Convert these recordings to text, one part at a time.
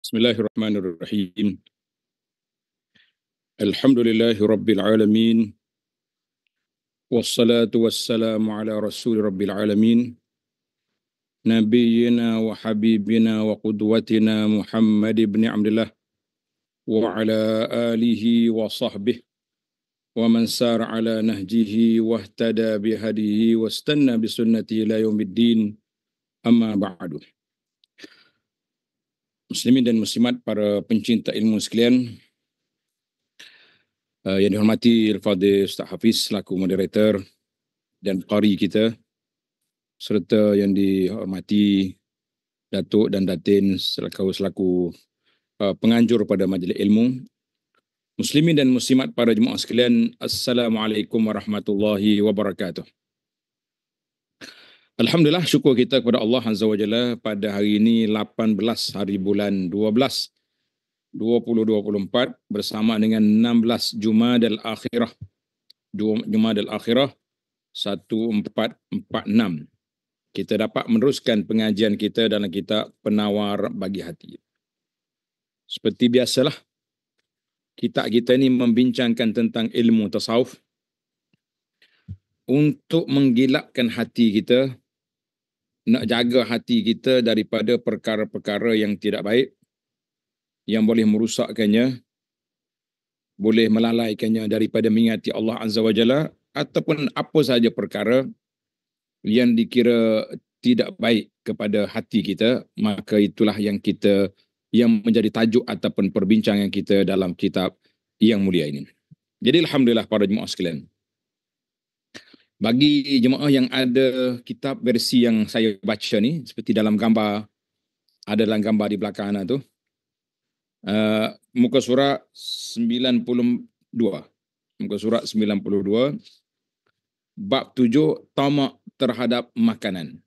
Bismillahirrahmanirrahim. Alhamdulillahi Rabbil Alamin. Wassalatu wassalamu ala Rasul Rabbil Alamin. Nabiyyina wa habibina wa qudwatina Muhammad ibn Abdullah. Wa ala alihi wa sahbihi. Wa man sar ala nahjihi wa ihtada bihadihi wa istanna bisunnati ila yaumiddin. Amma ba'du. Muslimin dan muslimat, para pencinta ilmu sekalian, yang dihormati Al-Fadhil Ustaz Hafiz selaku moderator dan qari kita, serta yang dihormati Datuk dan Datin selaku penganjur pada majlis ilmu. Muslimin dan muslimat, para jemaah sekalian, Assalamualaikum warahmatullahi wabarakatuh. Alhamdulillah, syukur kita kepada Allah Azza wa Jalla pada hari ini 18 hari bulan 12 2024 bersama dengan 16 Jumadal Akhirah 1446. Kita dapat meneruskan pengajian kita dalam kitab Penawar Bagi Hati. Seperti biasalah, kita ini membincangkan tentang ilmu tasawuf untuk menggilapkan hati kita, nak jaga hati kita daripada perkara-perkara yang tidak baik, yang boleh merusakkannya, boleh melalaikannya daripada mengingati Allah Azza wa Jalla, ataupun apa sahaja perkara yang dikira tidak baik kepada hati kita, maka itulah yang menjadi tajuk ataupun perbincangan kita dalam kitab yang mulia ini. Jadi alhamdulillah para jemaah sekalian, bagi jemaah yang ada kitab versi yang saya baca ni, seperti dalam gambar, ada dalam gambar di belakang anak tu, muka surat 92, muka surat 92, bab 7, tamak terhadap makanan.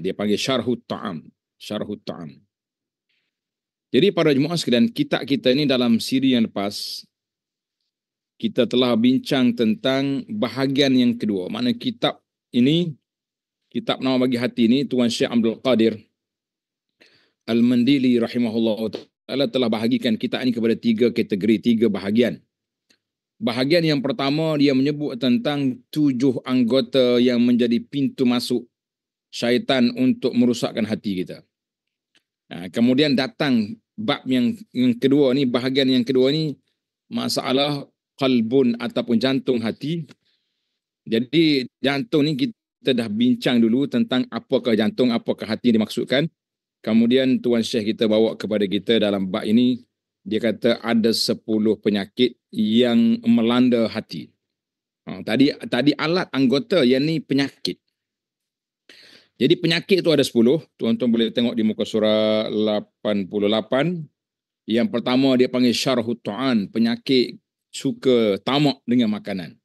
Dia panggil syarhut ta'am, syarhut ta'am. Jadi para jemaah sekalian, kita ni dalam siri yang lepas, kita telah bincang tentang bahagian yang kedua. Mana kitab ini, kitab Penawar Bagi Hati ini, Tuan Syekh Abdul Qadir Al-Mandili rahimahullah ta'ala telah bahagikan kitab ini kepada 3 kategori, 3 bahagian. Bahagian yang pertama, dia menyebut tentang 7 anggota yang menjadi pintu masuk syaitan untuk merosakkan hati kita. Kemudian datang bab yang kedua ni, bahagian yang kedua ni, masalah qalbun ataupun jantung hati. Jadi jantung ni kita dah bincang dulu tentang apakah jantung, apakah hati dimaksudkan. Kemudian Tuan Syekh kita bawa kepada kita dalam bab ini, dia kata ada 10 penyakit yang melanda hati. Tadi alat anggota, yang ni penyakit. Jadi penyakit itu ada 10. Tuan-tuan boleh tengok di muka surah 88. Yang pertama dia panggil syarhut ta'an, penyakit suka tamak dengan makanan.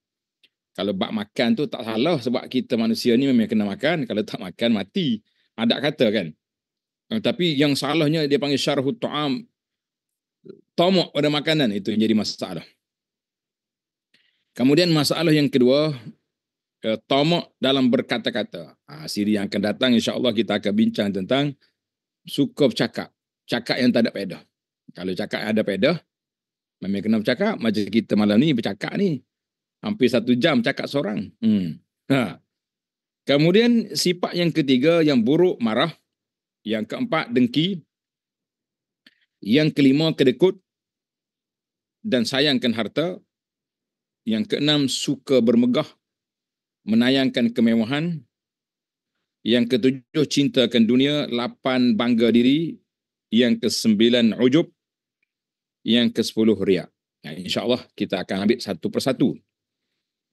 Kalau bab makan tu tak salah, sebab kita manusia ni memang kena makan. Kalau tak makan mati, ada kata kan. Tapi yang salahnya dia panggil syarhut ta'am, tamak pada makanan, itu yang jadi masalah. Kemudian masalah yang kedua, tamak dalam berkata-kata. Siri yang akan datang insya-Allah kita akan bincang tentang suka bercakap, cakap yang tak ada faedah. Kalau cakap yang ada faedah, memang kena bercakap. Macam kita malam ni bercakap ni, hampir 1 jam cakap seorang. Kemudian sifat yang ketiga, yang buruk, marah. Yang keempat, dengki. Yang kelima, kedekut dan sayangkan harta. Yang keenam, suka bermegah, menayangkan kemewahan. Yang ketujuh, cinta akan dunia. 8, bangga diri. Yang ke-9, ujub. Yang ke-10, riak. InsyaAllah kita akan ambil satu persatu.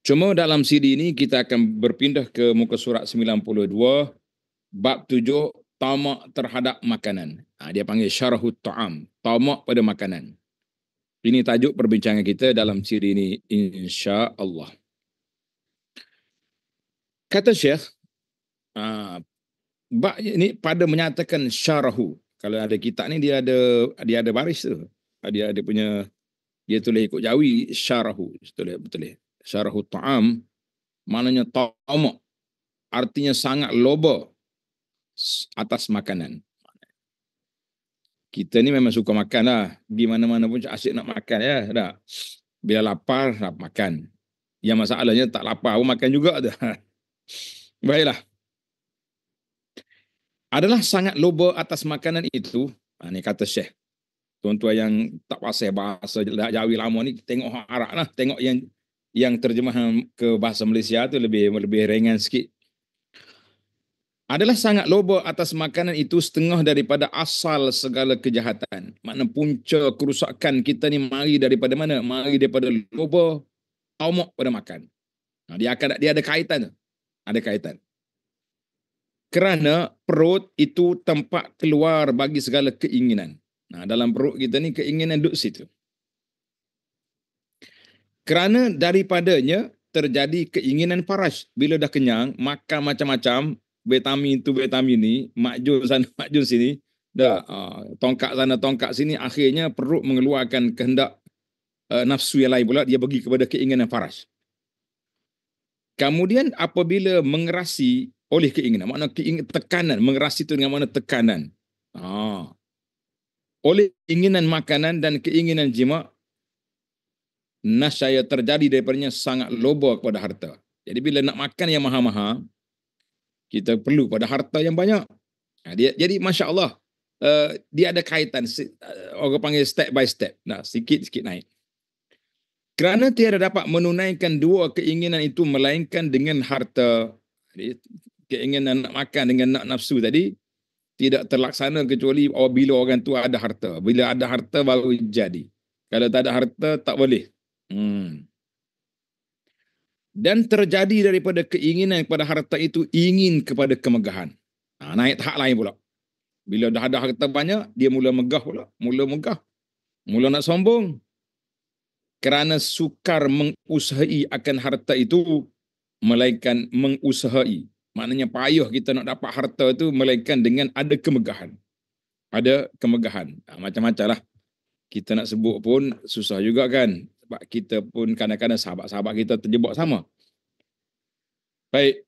Cuma dalam CD ini kita akan berpindah ke muka surat 92, bab 7, tamak terhadap makanan. Dia panggil syarhut ta'am, tamak pada makanan. Ini tajuk perbincangan kita dalam CD ini, insya-Allah. Kata Syekh, bab ini pada menyatakan syarahu. Kalau ada kitab ni dia ada baris tu. Dia punya, dia tulis ikut Jawi, syarahu. Betul. Syarahu ta'am maknanya tamak. Artinya sangat loba atas makanan. Kita ni memang suka makan lah. Di mana-mana pun asyik nak makan ya. Tak? Bila lapar, nak makan. Yang masalahnya tak lapar pun makan juga tu. Baiklah. Adalah sangat loba atas makanan itu. Ini kata Syekh. Tuan-tuan yang tak pasal bahasa Jawi lama ni, tengok orang Arab lah. Tengok yang terjemahan ke bahasa Malaysia tu lebih ringan sikit. Adalah sangat loba atas makanan itu setengah daripada asal segala kejahatan. Makna punca kerusakan kita ni mari daripada mana? Mari daripada loba tamak pada makan. Dia ada kaitan. Ada kaitan. Kerana perut itu tempat keluar bagi segala keinginan. Dalam perut kita ni keinginan duduk situ. Kerana daripadanya terjadi keinginan paras. Bila dah kenyang, makan macam-macam, vitamin tu vitamin ni, makjun sana makjun sini, dah tongkat sana tongkat sini, akhirnya perut mengeluarkan kehendak nafsu yang lain pula, dia pergi kepada keinginan paras. Kemudian apabila mengerasi oleh keinginan, makna tekanan, mengerasi itu dengan makna tekanan. Oleh keinginan makanan dan keinginan jima, nascaya terjadi daripadanya sangat loba kepada harta. Jadi bila nak makan yang mahal-mahal, kita perlu pada harta yang banyak. Jadi Masya Allah, dia ada kaitan, orang panggil step by step. Sikit-sikit naik. Kerana tiada dapat menunaikan dua keinginan itu melainkan dengan harta. Jadi, keinginan nak makan dengan nak nafsu tadi tidak terlaksana kecuali bila orang tu ada harta. Bila ada harta baru jadi. Kalau tak ada harta tak boleh. Dan terjadi daripada keinginan kepada harta itu ingin kepada kemegahan. Naik tahap lain pula. Bila dah ada harta banyak, dia mula megah pula. Mula nak sombong. Kerana sukar mengusahai akan harta itu, melainkan mengusahai. Maknanya payah kita nak dapat harta itu, melainkan dengan ada kemegahan. Ada kemegahan. Macam-macam lah. Kita nak sebut pun susah juga kan. Sebab kita pun kadang-kadang sahabat-sahabat kita terjebak sama. Baik.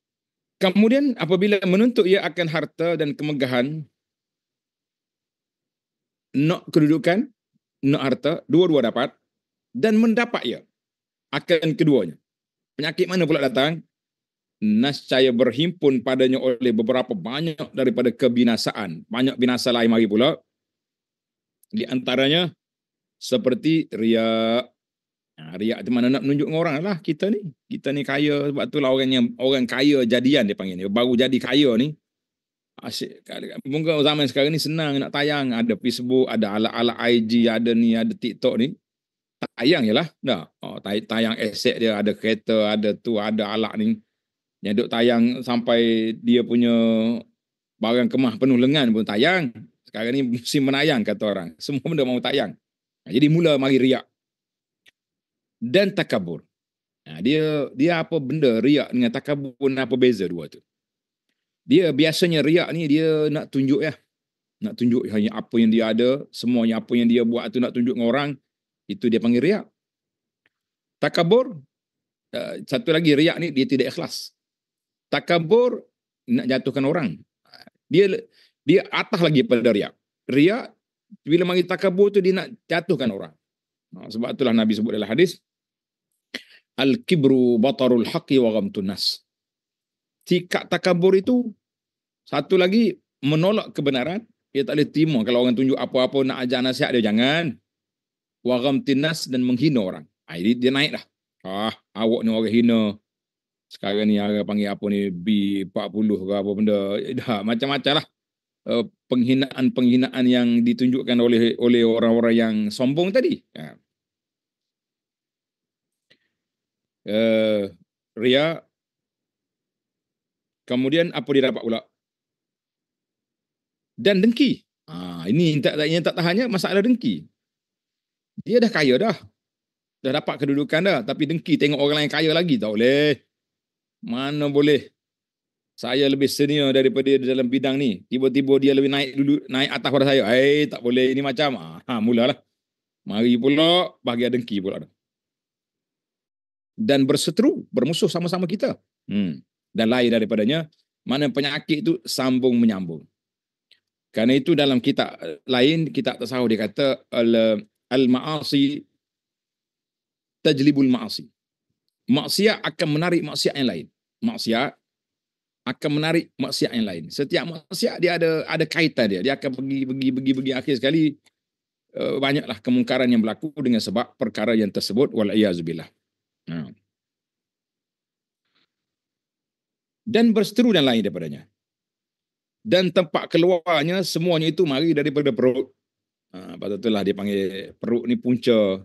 Kemudian apabila menuntut ia akan harta dan kemegahan, nak kedudukan, nak harta, dua-dua dapat, dan mendapat ia akan keduanya. Penyakit mana pula datang? Nascaya berhimpun padanya oleh beberapa banyak daripada kebinasaan. Banyak binasa lain mari pula. Di antaranya seperti riak. Riak itu mana nak menunjuk dengan orang lah kita ni kaya, sebab itulah orang kaya jadian dia panggil ni, baru jadi kaya ni asyik. Mungkin zaman sekarang ni senang nak tayang, ada Facebook, ada alat-alat IG, ada TikTok ni, tayang je lah dah. Tayang aset dia, ada kereta, ada tu, ada alat ni yang duk tayang sampai dia punya barang kemah penuh lengan pun tayang. Sekarang ni musim menayang kata orang, semua benda mau tayang. Jadi mula mari riak dan takabur. Dia apa benda riak dengan takabur, apa beza dua tu? Dia biasanya riak ni dia nak tunjuk ya. Nak tunjuk hanya apa yang dia ada, semuanya apa yang dia buat tu nak tunjuk dengan orang, itu dia panggil riak. Takabur, satu lagi riak ni dia tidak ikhlas. Takabur nak jatuhkan orang. Dia atas lagi pada riak. Riak bila mari takabur tu dia nak jatuhkan orang. Sebab itulah Nabi sebut dalam hadis, al-kibru batarul haqqi wa ghamtun nas. Sikap takabur itu satu lagi menolak kebenaran, dia tak boleh terima kalau orang tunjuk apa-apa nak ajar nasihat dia jangan. Wa ghamtun nas, dan menghina orang. Dia naik dah. Awak ni orang hina. Sekarang ni orang panggil apa ni B40 ke apa benda. Dah macam-macam lah. Penghinaan-penghinaan yang ditunjukkan oleh orang-orang yang sombong tadi. Riya. Kemudian apa dia dapat pula? Dan dengki. Ini yang tak tahannya masalah dengki. Dia dah kaya dah. Dah dapat kedudukan dah. Tapi dengki tengok orang lain kaya lagi. Tak boleh. Mana boleh. Saya lebih senior daripada dia dalam bidang ni. Tiba-tiba dia lebih naik atas pada saya. Tak boleh. Ini macam. Mulalah. Mari pula bahagian dengki pula. Dan berseteru, bermusuh sama-sama kita. Dan lain daripadanya, mana penyakit itu sambung menyambung. Karena itu dalam kitab lain, kitab tasawuf dia kata al-ma'asi tajlibul ma'asi. Maksiat akan menarik maksiat yang lain. Maksiat akan menarik maksiat yang lain. Setiap maksiat dia ada kaitan dia. Dia akan pergi akhir sekali banyaklah kemungkaran yang berlaku dengan sebab perkara yang tersebut wal-iyazubillah. Dan berseteru dan lain daripadanya. Dan tempat keluarnya semuanya itu mari daripada perut. Patutlah dia panggil perut ni punca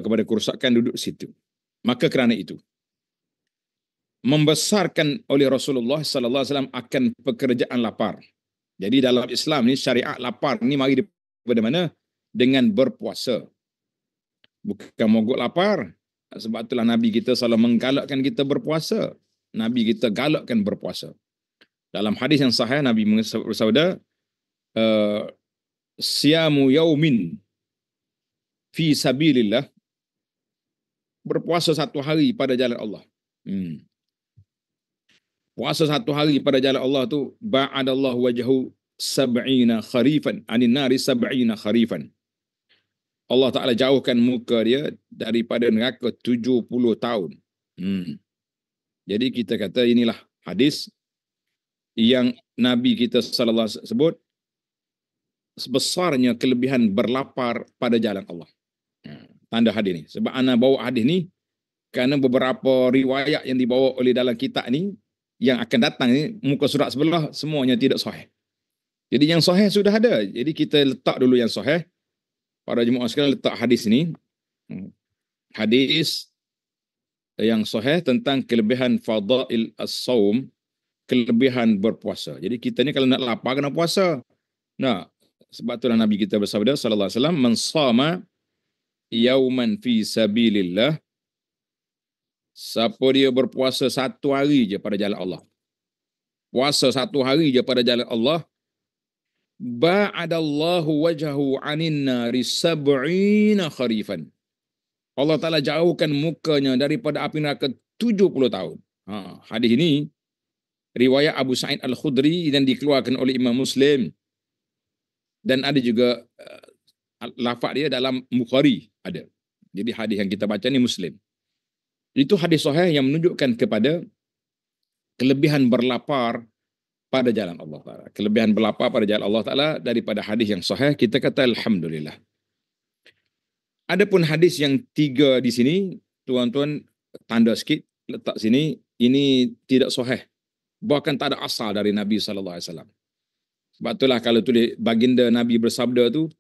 kepada kerosakan duduk situ. Maka kerana itu membesarkan oleh Rasulullah sallallahu alaihi wasallam akan pekerjaan lapar. Jadi dalam Islam ni syariat lapar ni mari daripada mana? Dengan berpuasa. Bukan mogok lapar. Sebab itulah Nabi kita selalu menggalakkan kita berpuasa. Nabi kita galakkan berpuasa. Dalam hadis yang sahih Nabi bersabda, siyamu yaumin fi sabilillah, berpuasa satu hari pada jalan Allah. Puasa satu hari pada jalan Allah tu ba'adallahu wajhu sab'ina kharifan anin nari sab'ina kharifan. Allah Ta'ala jauhkan muka dia daripada neraka 70 tahun. Jadi kita kata inilah hadis yang Nabi kita sallallahu alaihi wasallam sebut sebesarnya kelebihan berlapar pada jalan Allah. Tanda hadis ni. Sebab ana bawa hadis ni kerana beberapa riwayat yang dibawa oleh dalam kitab ni yang akan datang ni muka surat sebelah semuanya tidak sahih. Jadi yang sahih sudah ada. Jadi kita letak dulu yang sahih. Para jemaah sekalian letak hadis ni. Hadis yang sahih tentang kelebihan fadail as-saum, kelebihan berpuasa. Jadi kita ni kalau nak lapar kena puasa. Nah, sebab itulah Nabi kita bersabda sallallahu alaihi wasallam, man shama yauman fi sabilillah, siapa dia berpuasa satu hari je pada jalan Allah. Puasa satu hari je pada jalan Allah, ba'adallahu wajhahu 'anin nari sab'ina kharifan. Allah Ta'ala jauhkan mukanya daripada api neraka 70 tahun. Hadis ini riwayat Abu Sa'id Al-Khudri dan dikeluarkan oleh Imam Muslim. Dan ada juga lafaz dia dalam Bukhari ada. Jadi hadis yang kita baca ni Muslim. Itu hadis sahih yang menunjukkan kepada kelebihan berlapar pada jalan Allah Ta'ala. Kelebihan berlapar pada jalan Allah Ta'ala daripada hadis yang sahih, kita kata alhamdulillah. Adapun hadis yang 3 di sini, tuan-tuan tanda sikit, letak sini, ini tidak sahih. Bahkan tak ada asal dari Nabi SAW. Sebab itulah kalau tulis baginda Nabi bersabda tu,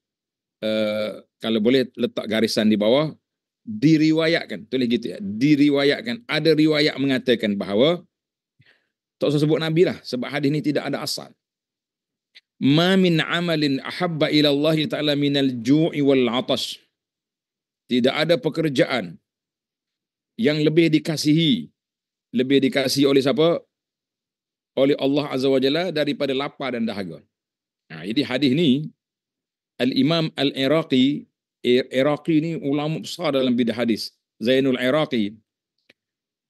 kalau boleh letak garisan di bawah, diriwayatkan, tulis gitu ya, diriwayatkan. Ada riwayat mengatakan bahawa, tak usah sebut Nabi lah, sebab hadis ini tidak ada asal. Ma min amalin ahabba ila Allah Ta'ala minal ju'i wal 'atash. Tidak ada pekerjaan yang lebih dikasihi oleh siapa? Oleh Allah Azza wa Jalla daripada lapar dan dahaga. Jadi hadis ni Al-Imam Al-Iraqi ni ulama besar dalam bidang hadis, Zainul Iraqi.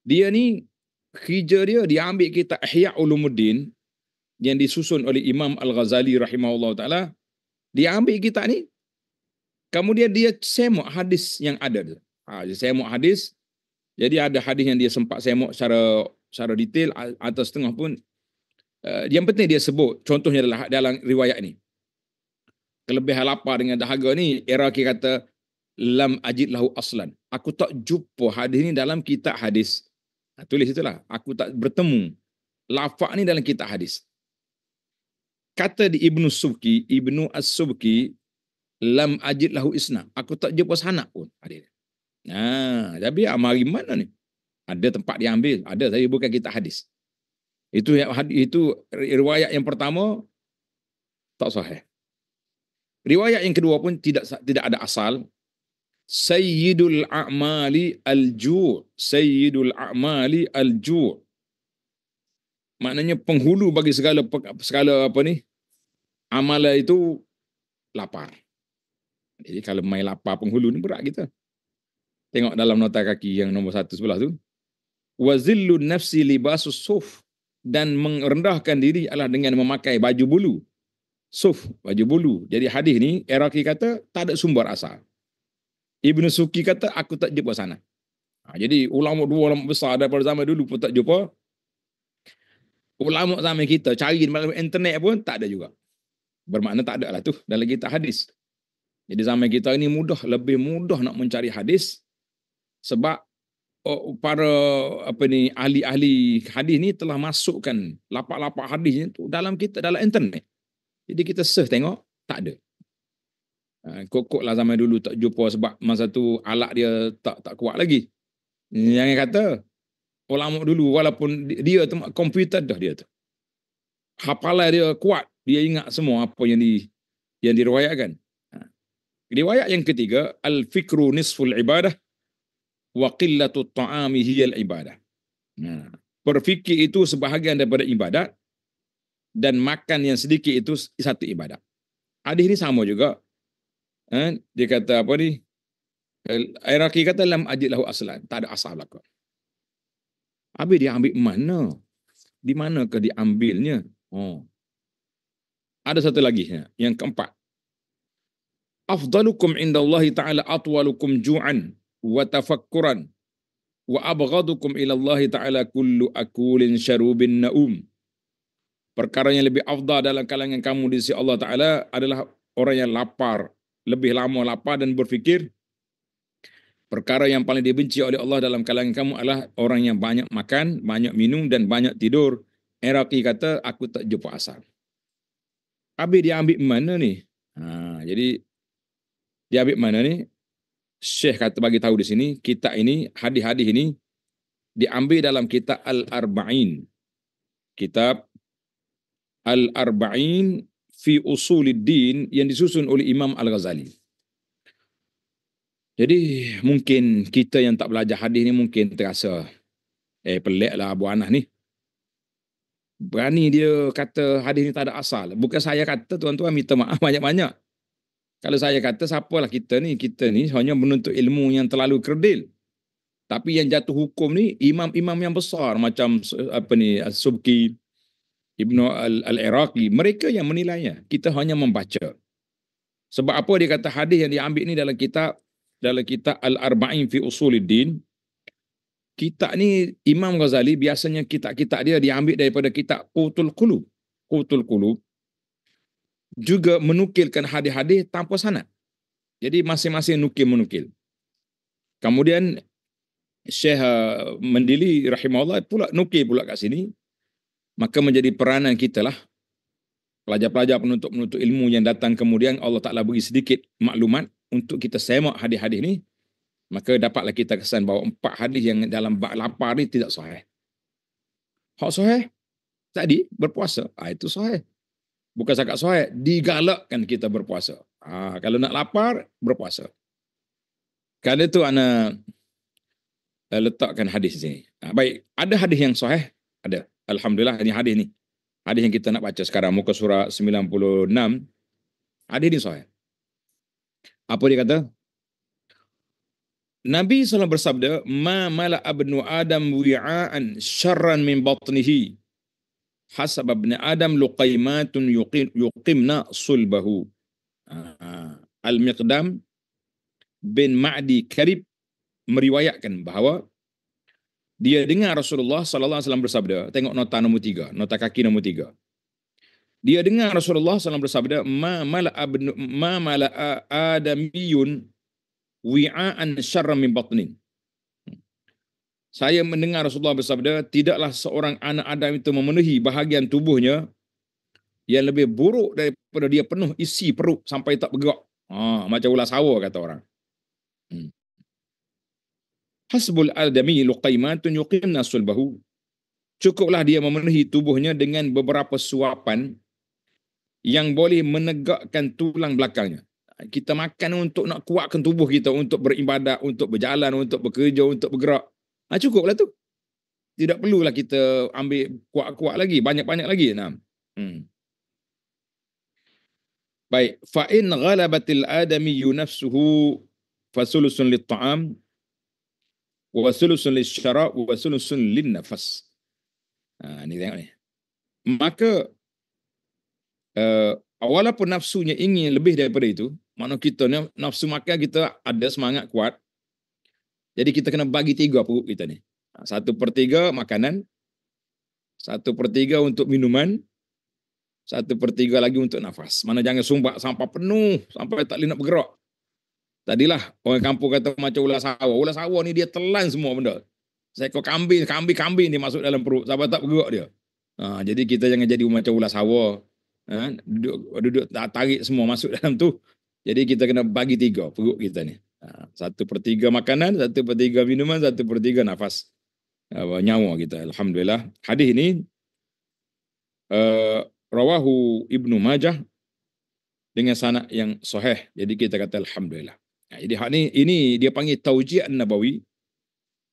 Dia ni kerja dia ambil kitab Ihya Ulumuddin yang disusun oleh Imam Al-Ghazali rahimahullah taala. Dia ambil kitab ni, kemudian dia semak hadis yang ada tu. Dia semak hadis. Jadi ada hadis yang dia sempat semak secara detail atau setengah pun. Yang penting dia sebut, contohnya adalah dalam riwayat ni. Kelebihan lapar dengan dahaga ni, Iraqi kata, lam ajid lahu aslan. Aku tak jumpa hadis ni dalam kitab hadis. Tulis itulah. Aku tak bertemu lafaz ni dalam kitab hadis. Kata di Ibnu As-Subki, lam ajid lahu isna. Aku tak jumpa sanad pun hadis. Tapi mari mana ni? Ada tempat dia ambil, ada, tapi bukan kitab hadis. Itu riwayat yang pertama tak sahih. Riwayat yang kedua pun tidak ada asal. Sayyidul a'mali al-ju'. Sayyidul a'mali al-ju'. Maknanya penghulu bagi segala apa ni? Amalan itu lapar. Jadi kalau main lapar penghulu ni berat kita. Tengok dalam nota kaki yang nombor 1 sebelah tu. Wa zillun nafsi libasus suf. Dan merendahkan diri adalah dengan memakai baju bulu. suf, baju bulu. Jadi hadis ni Iraqi kata tak ada sumber asal. Ibn Suki kata aku tak jumpa sana. Jadi dua ulama besar daripada zaman dulu pun tak jumpa. Ulama zaman kita cari di dalam internet pun tak ada juga. Bermakna tak ada lah tu dalam kitab hadis. Jadi zaman kita ini lebih mudah nak mencari hadis sebab para ahli-ahli hadis ni telah masukkan lapak-lapak hadis ni tu dalam internet. Jadi kita search tengok tak ada. Kokok lah zaman dulu tak jumpa sebab masa tu alat dia tak kuat lagi. Yang kata ulama dulu walaupun dia tu komputer dah dia tu. Hafalan dia kuat, dia ingat semua apa yang diriwayatkan. Riwayat yang ketiga, al-fikru nisful ibadah wa qillatu ta'ami hiya al-ibadah. Berfikir itu sebahagian daripada ibadat dan makan yang sedikit itu satu ibadat. Hadis ini sama juga. Dia kata apa ni? Iraqi kata lam ajid lahu aslan, tak ada asal belaka. Habis dia ambil mana? Di manakah diambilnya? Ada satu lagi yang keempat. Afdalukum indallahi ta'ala atwalukum ju'an wa tafakkuran wa abghadukum ilallahi ta'ala kullu akulin syarubin na'um. Perkara yang lebih afdal dalam kalangan kamu di sisi Allah Ta'ala adalah orang yang lapar, lebih lama lapar dan berfikir. Perkara yang paling dibenci oleh Allah dalam kalangan kamu adalah orang yang banyak makan, banyak minum dan banyak tidur. Iraqi kata, aku tak jumpa asal. Habis dia ambil mana ni? Jadi dia ambil mana ni? Syekh kata bagi tahu di sini, kitab ini, hadis-hadis ini diambil dalam kitab Al-Arba'in. Kitab Al-Arba'in fi Usuluddin yang disusun oleh Imam Al-Ghazali. Jadi mungkin kita yang tak belajar hadis ni mungkin terasa pelik lah Abu Anas ni. Berani dia kata hadis ni tak ada asal. Bukan saya kata, tuan-tuan minta maaf banyak-banyak. Kalau saya kata siapalah kita ni hanya menuntut ilmu yang terlalu kredil. Tapi yang jatuh hukum ni imam-imam yang besar macam As-Subki, Ibnu Al-Iraqi, mereka yang menilainya. Kita hanya membaca. Sebab apa dia kata hadis yang diambil ni dalam kitab Al-Arba'in fi Usuluddin. Kitab ni Imam Ghazali biasanya kitab-kitab dia diambil daripada kitab Qutul Qulub. Qutul Qulub juga menukilkan hadis-hadis tanpa sanad. Jadi masing-masing menukil. Kemudian Syekh Mendili rahimahullah pula nukil pula kat sini. Maka menjadi peranan kita lah, pelajar-pelajar penuntut ilmu yang datang kemudian Allah Ta'ala beri sedikit maklumat untuk kita semak hadis-hadis ni. Maka dapatlah kita kesan bahawa 4 hadis yang dalam bab lapar ni tidak sahih. Hak sahih tadi berpuasa, itu sahih. Bukan cakap sahih, digalakkan kita berpuasa. Kalau nak lapar, berpuasa. Kerana itu ana letakkan hadis sini. Baik, ada hadis yang sahih, ada. Alhamdulillah ini hadis ni. Hadis yang kita nak baca sekarang muka surah 96. Hadis ni sahih. Apa dia kata? Nabi SAW bersabda, "Ma mala abnu Adam wi'aan syarran min batnihi. Hasab abnu Adam luqaimatun yuqimna sulbahu." Al-Miqdam bin Ma'di Karib meriwayatkan bahawa dia dengar Rasulullah SAW bersabda, tengok nota nombor 3, nota kaki nombor 3. Dia dengar Rasulullah SAW bersabda, "Ma mala adamiyun wi'aan syarra min batnin." Saya mendengar Rasulullah bersabda, tidaklah seorang anak Adam itu memenuhi bahagian tubuhnya yang lebih buruk daripada dia penuh isi perut sampai tak bergerak. Macam ular sawa kata orang. Hasbul adami luqaimatun yuqimna sulbahu. Cukuplah dia memenuhi tubuhnya dengan beberapa suapan yang boleh menegakkan tulang belakangnya. Kita makan untuk nak kuatkan tubuh kita, untuk beribadat, untuk berjalan, untuk bekerja, untuk bergerak. Cukuplah tu. Tidak perlulah kita ambil kuat-kuat lagi, banyak-banyak lagi. Baik, fa in ghalabatil adamiyyu nafsuhu fasulusun lit-ta'am wa sulusun lisyara' wa sulusun lin-nafas. Ni tengok ni. Maka Walaupun nafsunya ingin lebih daripada itu, makna kita ni nafsu makan kita ada semangat kuat. Jadi kita kena bagi 3 perut kita ni. 1/3 makanan, 1/3 untuk minuman, 1/3 lagi untuk nafas. Mana jangan sumbat sampai penuh, sampai tak boleh nak bergerak. Tadilah orang kampung kata macam ular sawah. Ular sawah ni dia telan semua benda. Seekor kambing dia masuk dalam perut, sampai tak bergerak dia. Jadi kita jangan jadi macam ular sawah. Duduk tarik semua masuk dalam tu. Jadi kita kena bagi 3 perut kita ni. 1/3 makanan, 1/3 minuman, 1/3 nafas. Nyawa kita. Alhamdulillah. Hadis ini rawahu Ibnu Majah dengan sanad yang sahih. Jadi kita kata alhamdulillah. Jadi hak ni ini dia panggil taujih an-nabawi.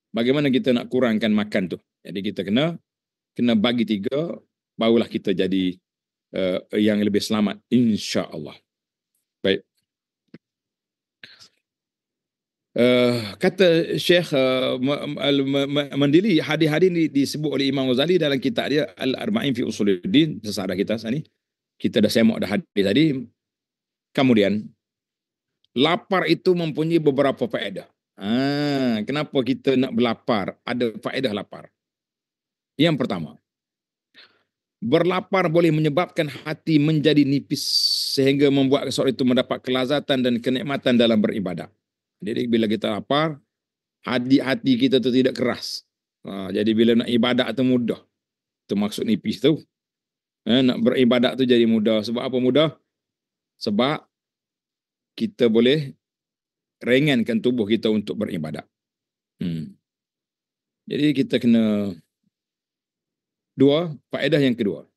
Bagaimana kita nak kurangkan makan tu. Jadi kita kena bagi 3, barulah kita jadi yang lebih selamat insya-Allah. Baik. Kata Syekh Mandili, hadis-hadis ini disebut oleh Imam Ghazali dalam kitab dia Al-Arba'in fi Usuluddin. Sesadah kita ni kita dah semak dah hadis tadi. Kemudian lapar itu mempunyai beberapa faedah. Kenapa kita nak berlapar? Ada faedah lapar. Yang pertama, berlapar boleh menyebabkan hati menjadi nipis sehingga membuat seorang itu mendapat kelazatan dan kenikmatan dalam beribadah. Jadi bila kita lapar, hati kita tu tidak keras. Jadi bila nak ibadat tu mudah. Itu maksud nipis tu. Nak beribadat tu jadi mudah. Sebab apa mudah? Sebab kita boleh ringankan tubuh kita untuk beribadat. Jadi kita kena faedah yang kedua.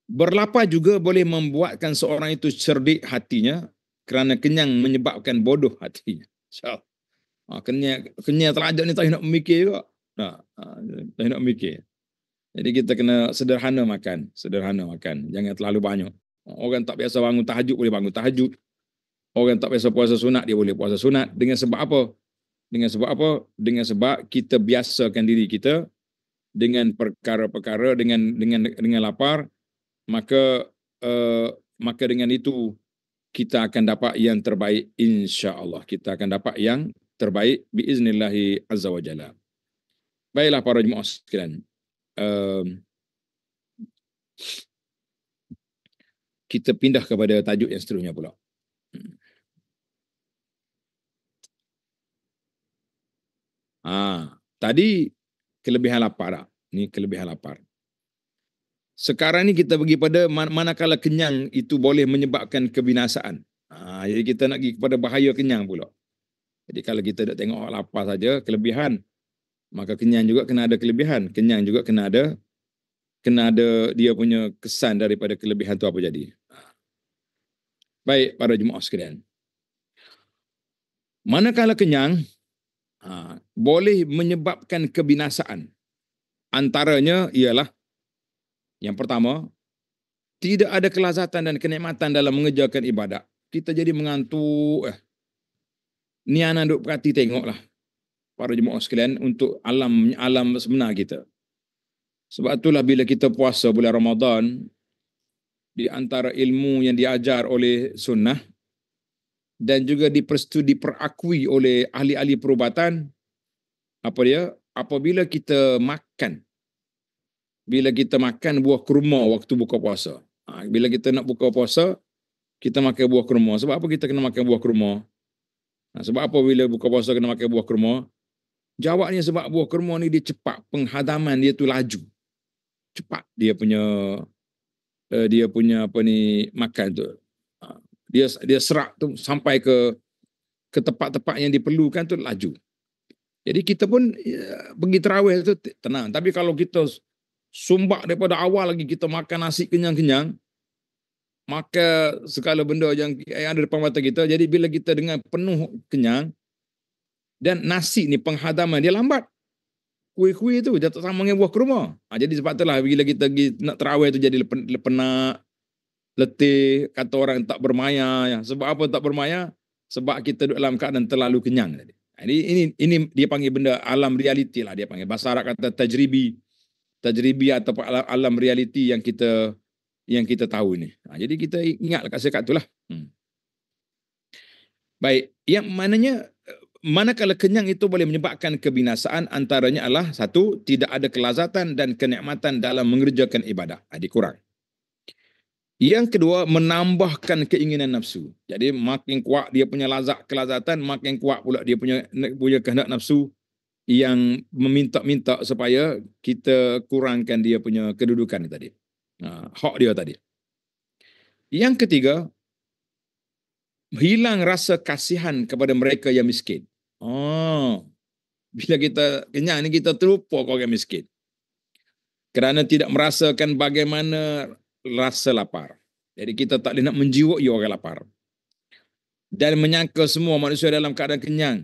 Berlapar juga boleh membuatkan seorang itu cerdik hatinya kerana kenyang menyebabkan bodoh hatinya. Kenyang terlajak ni tak nak memikir juga. Tak nak memikir. Jadi kita kena sederhana makan. Jangan terlalu banyak. Orang tak biasa bangun tahajud boleh bangun tahajud. Orang tak biasa puasa sunat dia boleh puasa sunat. Dengan sebab apa? Dengan sebab kita biasakan diri kita dengan perkara-perkara dengan lapar, maka dengan itu kita akan dapat yang terbaik insya-Allah. Kita akan dapat yang terbaik biiznillahi azza wa jalla. Baiklah para jemaah sekalian. Kita pindah kepada tajuk yang seterusnya pula. Tadi kelebihan lapar. Ini kelebihan lapar. Sekarang ni kita pergi pada manakala kenyang itu boleh menyebabkan kebinasaan. Jadi kita nak pergi kepada bahaya kenyang pula. Jadi kalau kita nak tengok lapar saja kelebihan, maka kenyang juga kena ada kelebihan. Kenyang juga kena ada dia punya kesan daripada kelebihan tu apa jadi. Baik para jemaah sekalian. Manakala kenyang boleh menyebabkan kebinasaan. Antaranya ialah yang pertama, tidak ada kelazatan dan kenikmatan dalam mengerjakan ibadat. Kita jadi mengantuk. Ni anak duk perhati tengoklah para jemaah sekalian untuk alam sebenar kita. Sebab itulah bila kita puasa bulan Ramadan, di antara ilmu yang diajar oleh sunnah dan juga diperakui oleh ahli-ahli perubatan, apabila kita makan buah kurma waktu buka puasa. Bila kita nak buka puasa, kita makan buah kurma. Sebab apa kita kena makan buah kurma? Sebab apa bila buka puasa kena makan buah kurma? Jawabnya sebab buah kurma ni dia cepat. Penghadaman dia tu laju. Cepat dia punya makan tu. Dia serap tu sampai ke tempat-tempat yang diperlukan tu laju. Jadi kita pun pergi tarawih tu tenang. Tapi kalau kita sumbak daripada awal lagi kita makan nasi kenyang-kenyang, maka segala benda yang ada depan mata kita, jadi bila kita dengan penuh kenyang, dan nasi ni penghadaman dia lambat. Kuih-kuih tu jatuh sama dengan buah kurma. Jadi sebab itulah bila kita nak tarawih tu jadi penat, letih, kata orang tak bermaya. Sebab apa tak bermaya? Sebab kita duduk dalam keadaan terlalu kenyang. Jadi ini dia panggil benda alam realiti lah dia panggil. Bahasa Arab kata tajribi atau alam realiti yang kita yang kita tahu ini. Jadi kita ingat kat sekat itulah. Baik, yang mananya manakala kenyang itu boleh menyebabkan kebinasaan, antaranya adalah satu, tidak ada kelazatan dan kenikmatan dalam mengerjakan ibadah. Dikurang. Yang kedua, menambahkan keinginan nafsu. Jadi makin kuat dia punya kelazatan, makin kuat pula dia punya kehendak nafsu yang meminta-minta supaya kita kurangkan dia punya kedudukan tadi. Hak dia tadi. Yang ketiga, hilang rasa kasihan kepada mereka yang miskin. Bila kita kenyang ni kita terlupa orang miskin. Kerana tidak merasakan bagaimana rasa lapar. Jadi kita tak boleh nak menjiwai orang lapar. Dan menyangka semua manusia dalam keadaan kenyang.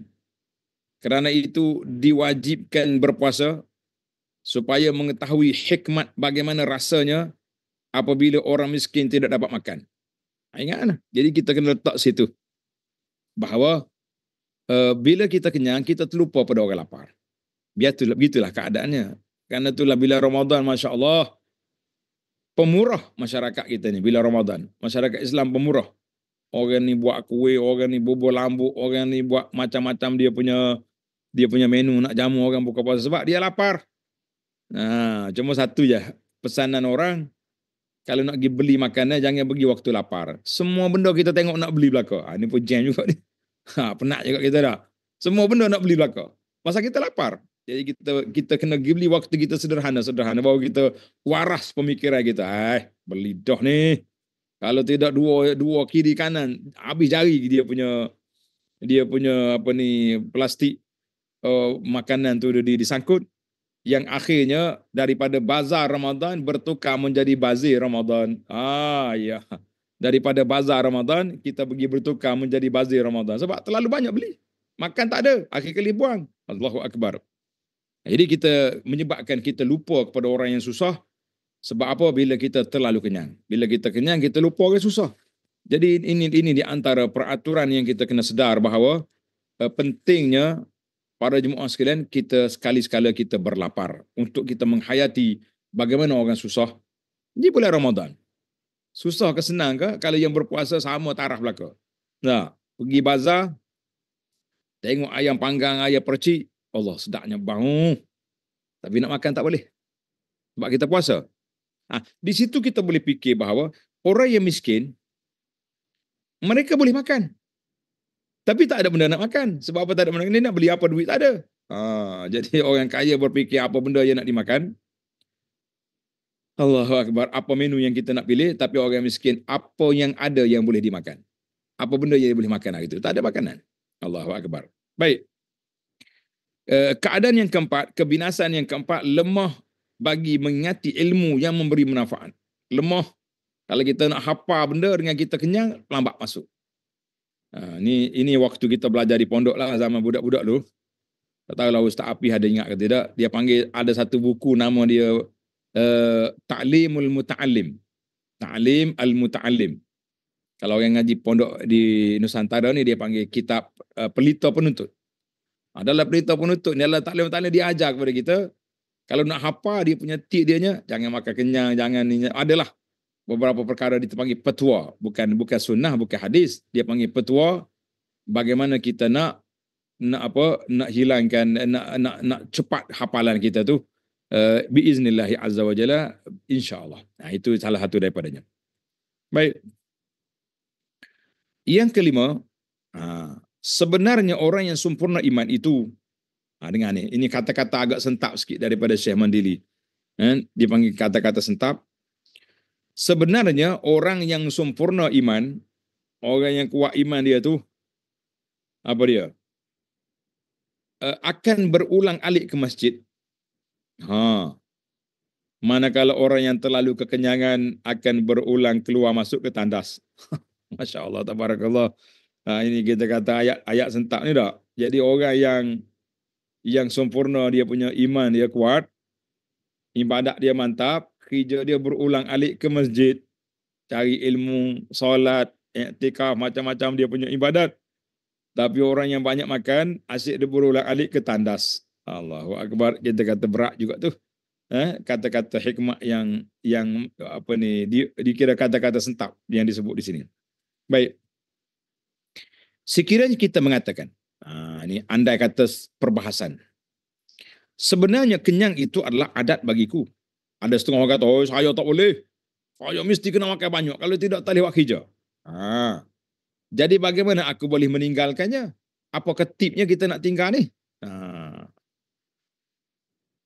Kerana itu diwajibkan berpuasa supaya mengetahui hikmat bagaimana rasanya apabila orang miskin tidak dapat makan. Ingatlah. Jadi kita kena letak situ. Bahawa bila kita kenyang, kita terlupa pada orang lapar. Begitulah keadaannya. Kerana itulah bila Ramadan, Masya Allah, pemurah masyarakat kita ni bila Ramadan. Masyarakat Islam pemurah. Orang ni buat kuih, orang ni bubur lambuk, orang ni buat macam-macam dia punya menu nak jamu orang buka puasa sebab dia lapar. Cuma satu je pesanan orang, kalau nak pergi beli makanan jangan pergi waktu lapar. Semua benda kita tengok nak beli belaka. Ini pun jam juga ni. Penat juga kita dah. Semua benda nak beli belaka. Pasal kita lapar. Jadi kita kena beli waktu kita sederhana baru kita waras pemikiran kita. Beli dah ni. Kalau tidak dua kiri kanan habis jari dia punya apa ni plastik makanan tu disangkut, yang akhirnya daripada bazar Ramadan bertukar menjadi bazir Ramadan. Ya. Daripada bazar Ramadan kita pergi bertukar menjadi bazir Ramadan sebab terlalu banyak beli. Makan tak ada, akhir kali buang. Allahu Akbar. Jadi kita menyebabkan kita lupa kepada orang yang susah. Sebab apa? Bila kita terlalu kenyang. Bila kita kenyang, kita lupa orang susah. Jadi ini di antara peraturan yang kita kena sedar bahawa pentingnya para jemaah sekalian, kita sekali-sekala kita berlapar untuk kita menghayati bagaimana orang susah di bulan Ramadan. Susah ke senang ke? Kalau yang berpuasa sama taraf belaka. Pergi bazar, tengok ayam panggang, ayam percik, Allah sedapnya bau. Tapi nak makan tak boleh. Sebab kita puasa. Di situ kita boleh fikir bahawa orang yang miskin, mereka boleh makan. Tapi tak ada benda nak makan. Sebab apa tak ada benda nak beli apa, duit tak ada. Jadi orang kaya berfikir apa benda yang nak dimakan. Allahu Akbar. Apa menu yang kita nak pilih. Tapi orang miskin, apa yang ada yang boleh dimakan. Apa benda yang boleh makan hari itu. Tak ada makanan. Allahu Akbar. Baik. Keadaan yang keempat, kebinasaan yang keempat, lemah bagi mengingati ilmu yang memberi manfaat. Lemah. Kalau kita nak hafal benda dengan kita kenyang, lambat masuk. Ini waktu kita belajar di pondok lah, zaman budak-budak dulu. Tak tahu lah Ustaz Apih ada ingat ke tidak. Dia panggil, ada satu buku nama dia Ta'limul Muta'allim. Ta'lim Al-Muta'allim. Kalau orang ngaji pondok di Nusantara ni, dia panggil kitab Pelita Penuntut. Dalam Pelita Penuntut ni adalah Ta'lim Muta'allim, dia ajar kepada kita, kalau nak hafal dia punya tip dia, jangan makan kenyang, jangan ni. Adalah beberapa perkara dia panggil petua, bukan sunnah, bukan hadis. Dia panggil petua bagaimana kita nak hilangkan, nak cepat hafalan kita tu biiznillah azza wa jalla, insyaallah. Itu salah satu daripadanya. Baik. Yang kelima, sebenarnya orang yang sempurna iman itu, dengar ni, ini kata-kata agak sentap sikit daripada Syekh Mandili. Dia panggil kata-kata sentap. Sebenarnya orang yang sempurna iman, orang yang kuat iman dia tu, apa dia? Akan berulang alik ke masjid. Manakala orang yang terlalu kekenyangan akan berulang keluar masuk ke tandas. Masya Allah, tabarakallah. Ini kita kata ayat sentap ni tak? Jadi orang yang sempurna, dia punya iman dia kuat, ibadat dia mantap, kerja dia berulang alik ke masjid, cari ilmu, solat, i'tikaf, macam-macam dia punya ibadat. Tapi orang yang banyak makan, asyik dia berulang alik ke tandas. Allahu Akbar, kita kata berat juga tu. kata-kata hikmah yang apa ni dikira kata-kata sentap yang disebut di sini. Baik. Sekiranya kita mengatakan, ini andai kata perbahasan. Sebenarnya kenyang itu adalah adat bagiku. Ada setengah orang kata, oh saya tak boleh. Saya mesti kena makan banyak. Kalau tidak, tak lewat hijau. Jadi bagaimana aku boleh meninggalkannya? Apakah tipnya kita nak tinggal ni?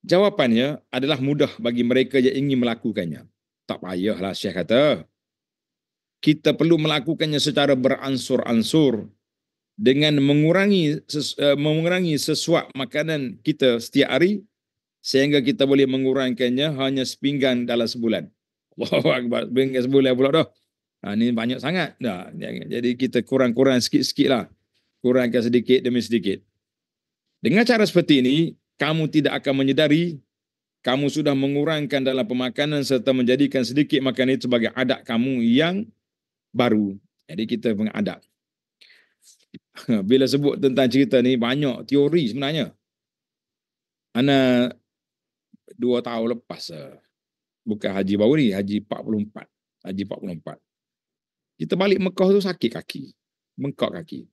Jawapannya adalah mudah bagi mereka yang ingin melakukannya. Tak payahlah Syekh kata. Kita perlu melakukannya secara beransur-ansur dengan mengurangi sesuap makanan kita setiap hari sehingga kita boleh mengurangkannya hanya sepinggan dalam sebulan. Allahu Akbar, sepinggan sebulan pula dah. Ini banyak sangat. Jadi kita kurang-kurang sikit-sikit lah. Kurangkan sedikit demi sedikit. Dengan cara seperti ini, kamu tidak akan menyedari kamu sudah mengurangkan dalam pemakanan serta menjadikan sedikit makanan itu sebagai adat kamu yang baru. Jadi kita mengadat. Bila sebut tentang cerita ni, banyak teori sebenarnya. Ana 2 tahun lepas, bukan haji baru ni, haji 44. Haji 44. Kita balik Mekah tu sakit kaki. Bengkak kaki.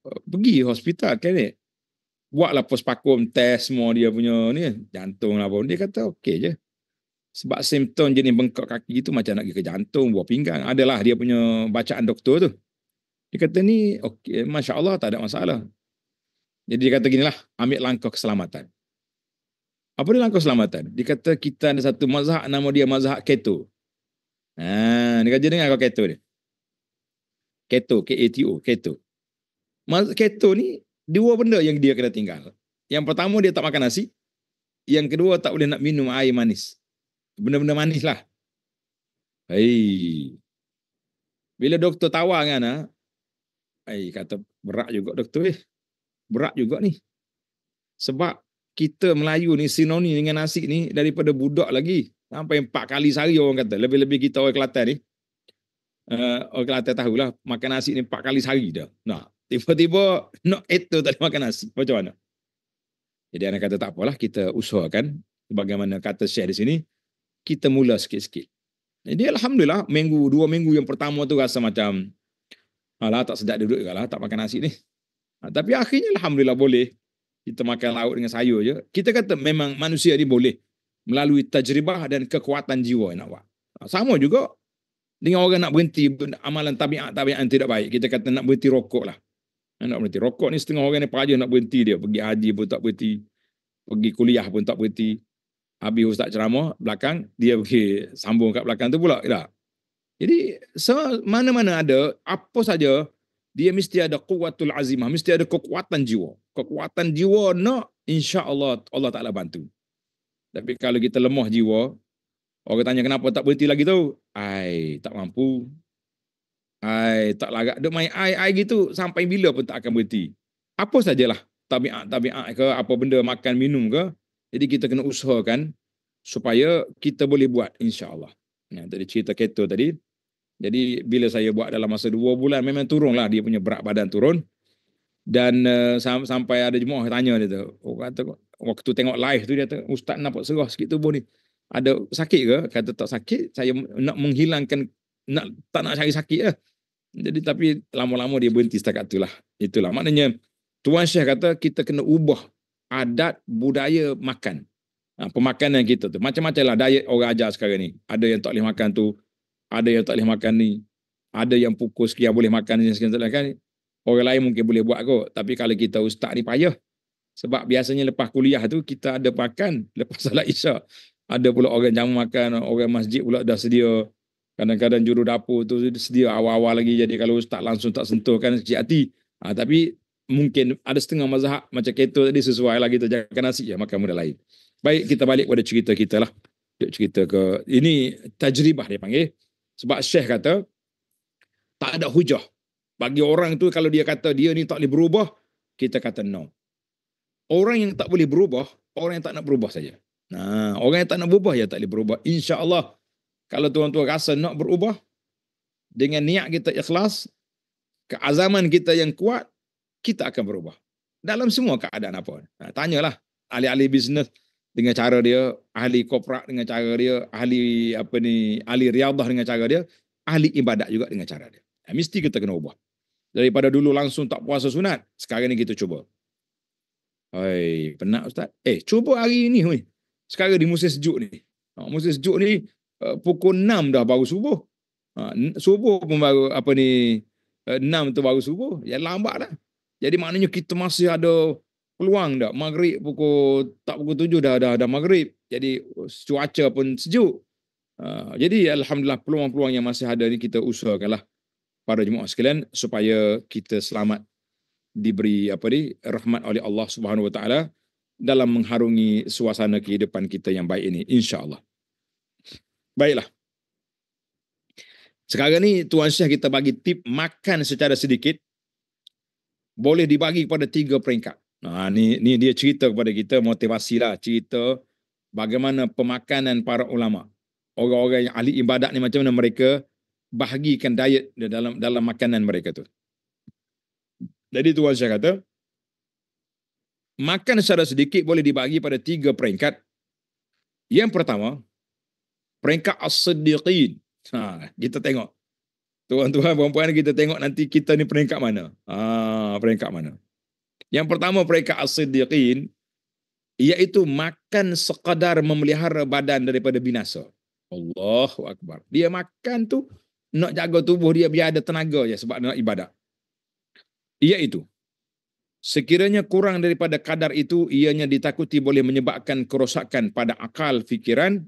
Pergi hospital kan ni. Buatlah postpakum test semua dia punya ni, jantung lah pun. Dia kata okey je. Sebab simptom jenis bengkak kaki tu macam nak pergi ke jantung, buah pinggang. Adalah dia punya bacaan doktor tu. Dia kata ni okey, masya-Allah tak ada masalah. Jadi dia kata ginilah, ambil langkah keselamatan. Apa dia langkah keselamatan? Dia kata kita ada satu mazhab nama dia mazhab keto. Dia kata dengar kau keto ni. Keto, K-A-T-O, keto. Mazhab keto ni dua benda yang dia kena tinggal. Yang pertama dia tak makan nasi. Yang kedua tak boleh nak minum air manis. Benda-benda manis lah. Bila doktor tawar kan, kata berat juga doktor berat juga ni. Sebab kita Melayu ni sinonim dengan nasi ni daripada budak lagi. Sampai 4 kali sehari orang kata. Lebih-lebih kita orang Kelantan ni. Orang Kelantan tahulah makan nasi ni 4 kali sehari dah. Nah, tiba-tiba nak itu tak makan nasi. Macam mana? Jadi anak kata tak apalah, kita usahakan sebagaimana kata Syekh di sini, kita mula sikit-sikit. Jadi alhamdulillah 2 minggu yang pertama tu rasa macam alah tak sedap duduk lah, tak makan nasi ni. Tapi akhirnya alhamdulillah boleh. Kita makan lauk dengan sayur je. Kita kata memang manusia ni boleh melalui tajribah dan kekuatan jiwa nak buat. Sama juga dengan orang nak berhenti amalan tabiat yang tidak baik. Kita kata nak berhenti rokok lah. Nak berhenti rokok ni setengah orang ni peraja nak berhenti dia. Pergi haji pun tak berhenti. Pergi kuliah pun tak berhenti. Habis ustaz ceramah belakang, dia pergi sambung kat belakang tu pula. Tak? Jadi mana-mana ada, apa saja, dia mesti ada kuwatul azimah, mesti ada kekuatan jiwa. Kekuatan jiwa nak, insya-Allah Allah Taala bantu. Tapi kalau kita lemah jiwa, orang tanya kenapa tak berhenti lagi tu? Tak mampu. Tak lagak. Duk main ai gitu sampai bila pun tak akan berhenti. Apa sajalah tabiat ke apa benda makan minum ke. Jadi kita kena usahakan supaya kita boleh buat insya-Allah. Tadi cerita keto tadi. Jadi bila saya buat dalam masa 2 bulan memang turunlah dia punya berat badan turun. Dan sampai ada jemaah tanya dia tu. Kata waktu tengok live tu dia kata ustaz nampak serah sikit tubuh ni. Ada sakit ke? Kata tak sakit, saya nak menghilangkan tak nak cari sakit lah. Jadi tapi lama-lama dia berhenti setakat itulah. Itulah maknanya Tuan Syekh kata kita kena ubah adat budaya makan. Pemakanan kita tu. Macam-macam lah diet orang ajar sekarang ni. Ada yang tak boleh makan tu, ada yang tak boleh makan ni, ada yang pukul sekian boleh makan ni, sekian tak boleh makan ni. Orang lain mungkin boleh buat kot. Tapi kalau kita ustaz ni payah. Sebab biasanya lepas kuliah tu kita ada makan. Lepas salat isyak. Ada pula orang jamu makan. Orang masjid pula dah sedia. Kadang-kadang juru dapur tu sedia awal-awal lagi. Jadi kalau ustaz langsung tak sentuh kan kecil hati. Tapi mungkin ada setengah mazhab macam keto tadi sesuai lah kita jaga nasi je makan benda lain. Baik, kita balik pada cerita kita lah. Cerita ke ini tajribah dia panggil. Sebab Syekh kata tak ada hujah. Bagi orang tu kalau dia kata dia ni tak boleh berubah, kita kata no. Orang yang tak boleh berubah, orang yang tak nak berubah saja. Orang yang tak nak berubah ya tak boleh berubah. Insya-Allah kalau tuan-tuan rasa nak berubah dengan niat kita ikhlas, keazaman kita yang kuat, kita akan berubah. Dalam semua keadaan apa. Tanyalah ahli-ahli bisnes dengan cara dia, ahli koprak dengan cara dia, ahli ahli riadah dengan cara dia, ahli ibadat juga dengan cara dia. Mesti kita kena ubah. Daripada dulu langsung tak puasa sunat, sekarang ni kita cuba. Hai, penat Ustaz. Cuba hari ni weh. Sekarang di musim sejuk ni. Musim sejuk ni pukul 6 dah baru subuh. Subuh pun baru 6 tu baru subuh. Ya lambat dah. Jadi maknanya kita masih ada peluang dah. Maghrib pukul 7 dah maghrib. Jadi cuaca pun sejuk. Jadi alhamdulillah peluang-peluang yang masih ada ni kita usahakanlah para jemaah sekalian supaya kita selamat diberi rahmat oleh Allah Subhanahu Wa Taala dalam mengharungi suasana kehidupan kita yang baik ini, insya-Allah. Baiklah. Sekarang ni Tuan Syekh kita bagi tip makan secara sedikit boleh dibagi kepada 3 peringkat. Ni dia cerita kepada kita, motivasilah, cerita bagaimana pemakanan para ulama. Orang-orang yang ahli ibadat ni macam mana mereka bahagikan diet dalam makanan mereka tu. Jadi Tuan Syekh kata, makan secara sedikit boleh dibagi pada 3 peringkat. Yang pertama, peringkat as-siddiqin. Kita tengok. Tuan-tuan, puan-puan, kita tengok nanti kita ni peringkat mana. Peringkat mana. Yang pertama, peringkat as-siddiqin, iaitu makan sekadar memelihara badan daripada binasa. Allahu Akbar. Dia makan tu, nak jaga tubuh dia biar ada tenaga je sebab nak ibadat. Iaitu, sekiranya kurang daripada kadar itu, ianya ditakuti boleh menyebabkan kerosakan pada akal fikiran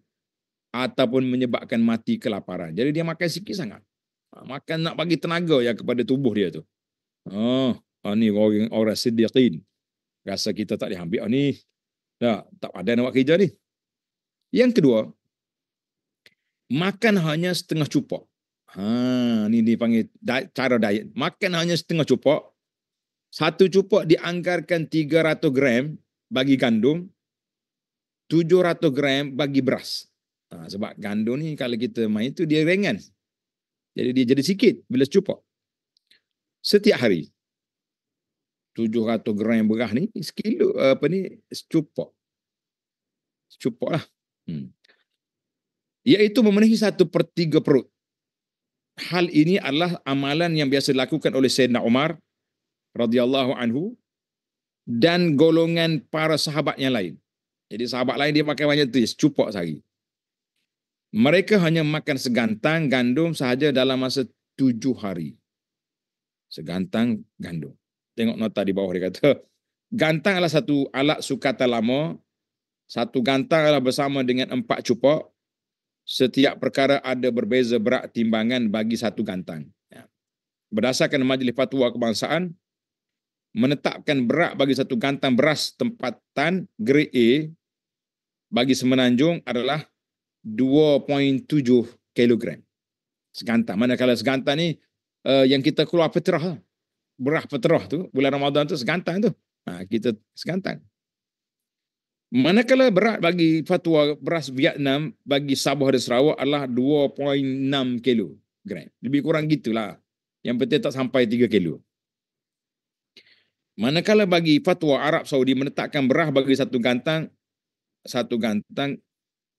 ataupun menyebabkan mati kelaparan. Jadi dia makan sikit sangat. Makan nak bagi tenaga ya kepada tubuh dia tu. Ni orang siddiqin. Rasa kita tak boleh ambil ni. Tak ada nak buat kerja ni. Yang kedua, makan hanya setengah cupak. Ni dipanggil cara diet. Makan hanya setengah cupak. Satu cupak dianggarkan 300 gram bagi gandum, 700 gram bagi beras. Sebab gandum ni kalau kita main tu dia ringan. Jadi dia jadi sikit bila secupak. Setiap hari 700 gram beras ni sekilo secupak. Secupak lah. Iaitu memenuhi 1/3 perut. Hal ini adalah amalan yang biasa dilakukan oleh Sayyidina Umar radhiyallahu anhu dan golongan para sahabat yang lain. Jadi sahabat lain dia makan banyak tu, secupak sehari. Mereka hanya makan segantang gandum sahaja dalam masa 7 hari. Segantang gandum. Tengok nota di bawah dia kata, gantang adalah satu alat sukatan lama. Satu gantang adalah bersama dengan 4 cupak. Setiap perkara ada berbeza berat timbangan bagi satu gantang. Berdasarkan Majlis Fatwa Kebangsaan, menetapkan berat bagi satu gantang beras tempatan grade A bagi Semenanjung adalah 2.7 kilogram segantang. Manakala segantang ni yang kita keluar peterah, beras peterah tu, bulan Ramadan tu segantang tu. Kita segantang. Manakala berat bagi fatwa beras Vietnam bagi Sabah dan Sarawak adalah 2.6 kilogram. Lebih kurang gitulah. Yang penting tak sampai 3 kilo. Manakala bagi fatwa Arab Saudi menetapkan beras bagi satu gantang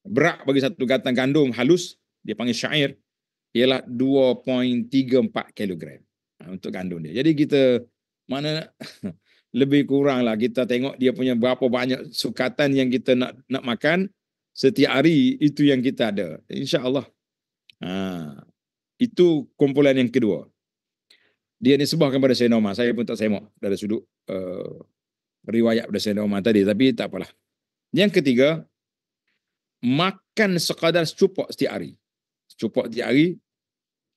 berat bagi satu gantang gandum halus, dia panggil syair, ialah 2.34 kilogram untuk gandum dia. Jadi kita mana lebih kurang lah kita tengok dia punya berapa banyak sukatan yang kita nak makan setiap hari, itu yang kita ada. InsyaAllah. Itu kumpulan yang kedua. Dia nisbahkan pada Sayyidina Umar. Saya pun tak semak dari sudut riwayat pada Sayyidina Umar tadi, tapi tak apalah. Yang ketiga, makan sekadar secupak setiap hari. Secupak setiap hari.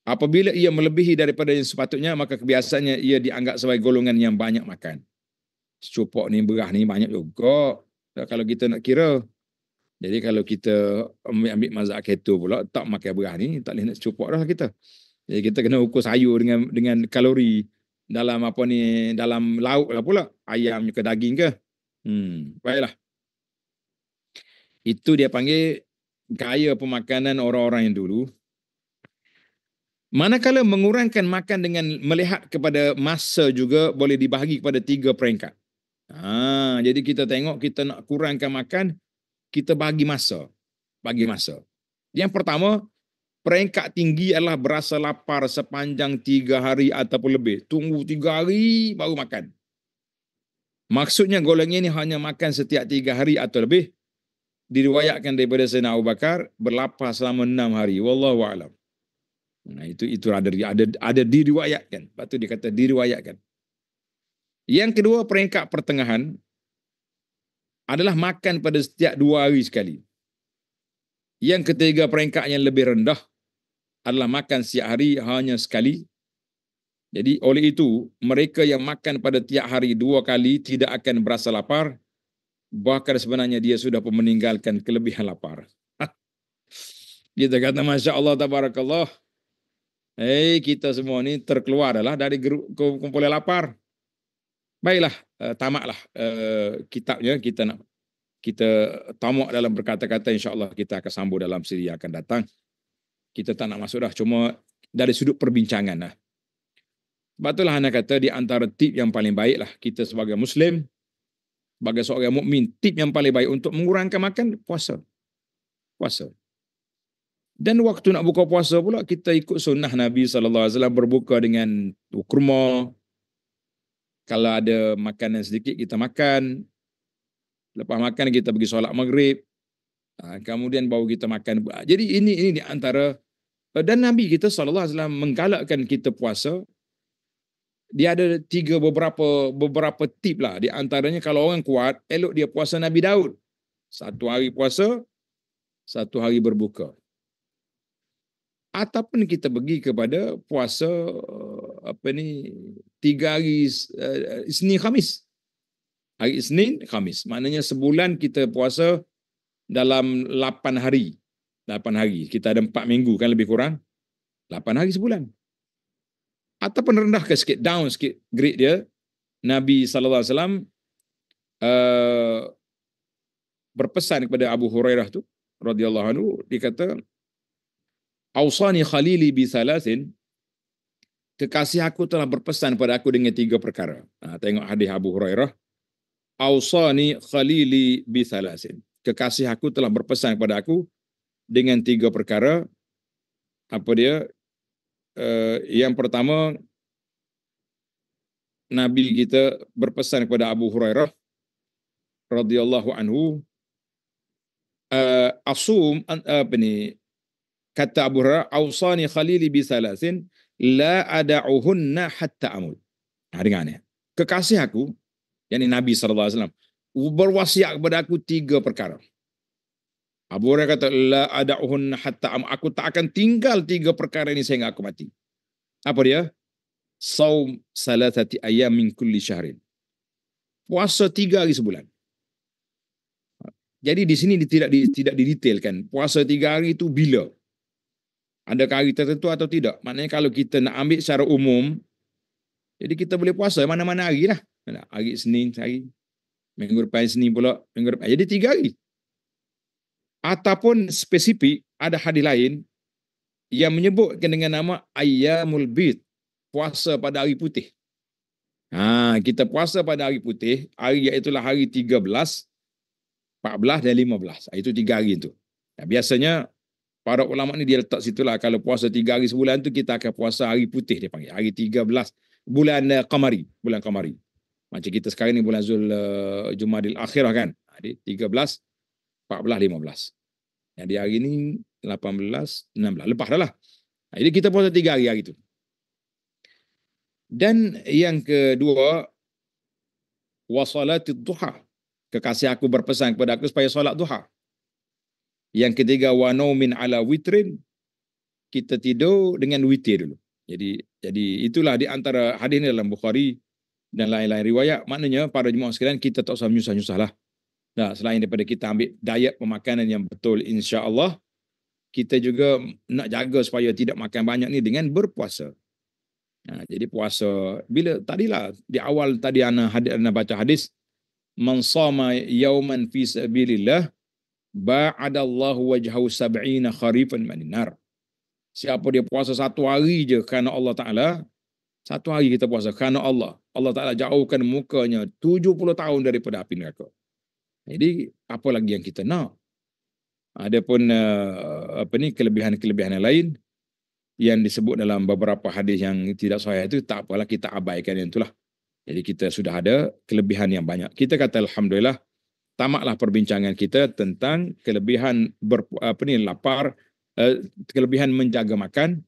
Apabila ia melebihi daripada yang sepatutnya, maka kebiasaannya ia dianggap sebagai golongan yang banyak makan. Secupak ni, beras ni banyak juga kalau kita nak kira. Jadi kalau kita ambil mazhab keto pula, tak makan beras ni, tak boleh nak secupak dah kita. Jadi kita kena ukur sayur dengan kalori dalam dalam lauk lah pula, ayam ke daging ke. Baiklah. Itu dia panggil gaya pemakanan orang-orang yang dulu. Manakala mengurangkan makan dengan melihat kepada masa juga boleh dibahagi kepada 3 peringkat. Jadi kita tengok kita nak kurangkan makan, kita bagi masa. Bagi masa. Yang pertama, peringkat tinggi adalah berasa lapar sepanjang 3 hari ataupun lebih. Tunggu 3 hari baru makan. Maksudnya golongan ini hanya makan setiap 3 hari atau lebih. Diriwayatkan daripada Sayyidina Abu Bakar berlapar selama 6 hari. Wallahu a'lam. Nah, itu ada diriwayatkan. Lepas tu dia kata diriwayatkan. Yang kedua, peringkat pertengahan adalah makan pada setiap 2 hari sekali. Yang ketiga, peringkat yang lebih rendah adalah makan setiap hari hanya sekali. Jadi oleh itu, mereka yang makan pada tiap hari 2 kali tidak akan berasa lapar. Bahkan sebenarnya dia sudah pun meninggalkan kelebihan lapar. Kita kata Masya Allah, Tabarakallah. Kita semua ni terkeluar adalah dari kumpulan lapar. Baiklah, tamatlah kitabnya. Kita tamak dalam berkata-kata, insyaAllah kita akan sambung dalam siri yang akan datang. Kita tak nak masuk dah, cuma dari sudut perbincangan lah. Sebab itulah anak kata di antara tip yang paling baik lah kita sebagai Muslim, sebagai seorang mukmin, tip yang paling baik untuk mengurangkan makan, puasa. Puasa. Dan waktu nak buka puasa pula, kita ikut sunnah Nabi SAW berbuka dengan kurma. Kalau ada makanan sedikit, kita makan. Lepas makan, kita pergi solat maghrib. Kemudian baru kita makan. Jadi ini di antara, dan Nabi kita SAW menggalakkan kita puasa. Dia ada beberapa tip lah. Di antaranya kalau orang kuat, elok dia puasa Nabi Daud. 1 hari puasa, 1 hari berbuka. Ataupun kita pergi kepada puasa 3 hari Isnin Khamis. Hari Isnin Khamis. Maknanya sebulan kita puasa dalam 8 hari. 8 hari. Kita ada 4 minggu kan lebih kurang. 8 hari sebulan. Ataupun rendahkan sikit, down sikit grade dia. Nabi SAW berpesan kepada Abu Hurairah tu, radhiyallahu anhu, dia kata, Ausani khalili bi thalathin, kekasih aku telah berpesan pada aku dengan 3 perkara. Tengok hadis Abu Hurairah. Ausani khalili bi thalathin, kekasih aku telah berpesan kepada aku dengan 3 perkara. Apa dia? Yang pertama, Nabi kita berpesan kepada Abu Hurairah radhiyallahu anhu, asum kata Abu Hurairah, ausani khalili bi thalathin la ada'uhunna hatta amut. Dengar ni. Kekasih aku, yakni Nabi SAW, berwasiat kepada aku 3 perkara. Abu Hurairah kata, la ada'uhunna hatta amut. Aku tak akan tinggal 3 perkara ini sehingga aku mati. Apa dia? Saum salasati ayyam min kulli syahrin. Puasa 3 hari sebulan. Jadi di sini tidak didetailkan. Puasa 3 hari itu bila? Adakah hari tertentu atau tidak? Maknanya kalau kita nak ambil secara umum, jadi kita boleh puasa mana-mana hari lah. Hari Senin hari, minggu depan Senin pula, minggu depan. Jadi 3 hari. Ataupun spesifik, ada hadis lain yang menyebutkan dengan nama Ayyamul Bid, puasa pada hari putih. Kita puasa pada hari putih, hari iaitulah hari 13, 14 dan 15. Itu 3 hari itu. Biasanya para ulama ni dia letak situlah, kalau puasa 3 hari sebulan tu kita akan puasa hari putih dia panggil. Hari 13 bulan Qamari, bulan Qamari. Macam kita sekarang ni bulan Jumadil Akhirah kan. Jadi 13, 14, 15. Yang di hari ni 18, 16. Lepas dah lah. Jadi kita puasa 3 hari itu. Dan yang kedua, wasalatid duha. Kekasih aku berpesan kepada aku supaya solat duha. Yang ketiga, wa naumin ala witrin. Kita tidur dengan witir dulu. Jadi itulah di antara hadis ini dalam Bukhari dan lain-lain riwayat. Maknanya para jemaah sekalian, kita tak usah menyusah-nyusah lah. Nah, selain daripada kita ambil diet pemakanan yang betul, insya-Allah, kita juga nak jaga supaya tidak makan banyak ni dengan berpuasa. Jadi puasa, bila tadilah di awal tadi ana baca hadis, man shama yauman fi sabilillah ba'adallahu wajhahu 70 kharifan minan nar. Siapa dia puasa 1 hari je kerana Allah Taala, 1 hari kita puasa kerana Allah, Allah Taala jauhkan mukanya 70 tahun daripada api neraka. Jadi apa lagi yang kita nak? Adapun kelebihan-kelebihan yang lain yang disebut dalam beberapa hadis yang tidak sahih itu tak apalah, kita abaikan yang itulah. Jadi kita sudah ada kelebihan yang banyak. Kita kata alhamdulillah, tamatlah perbincangan kita tentang kelebihan lapar, kelebihan menjaga makan,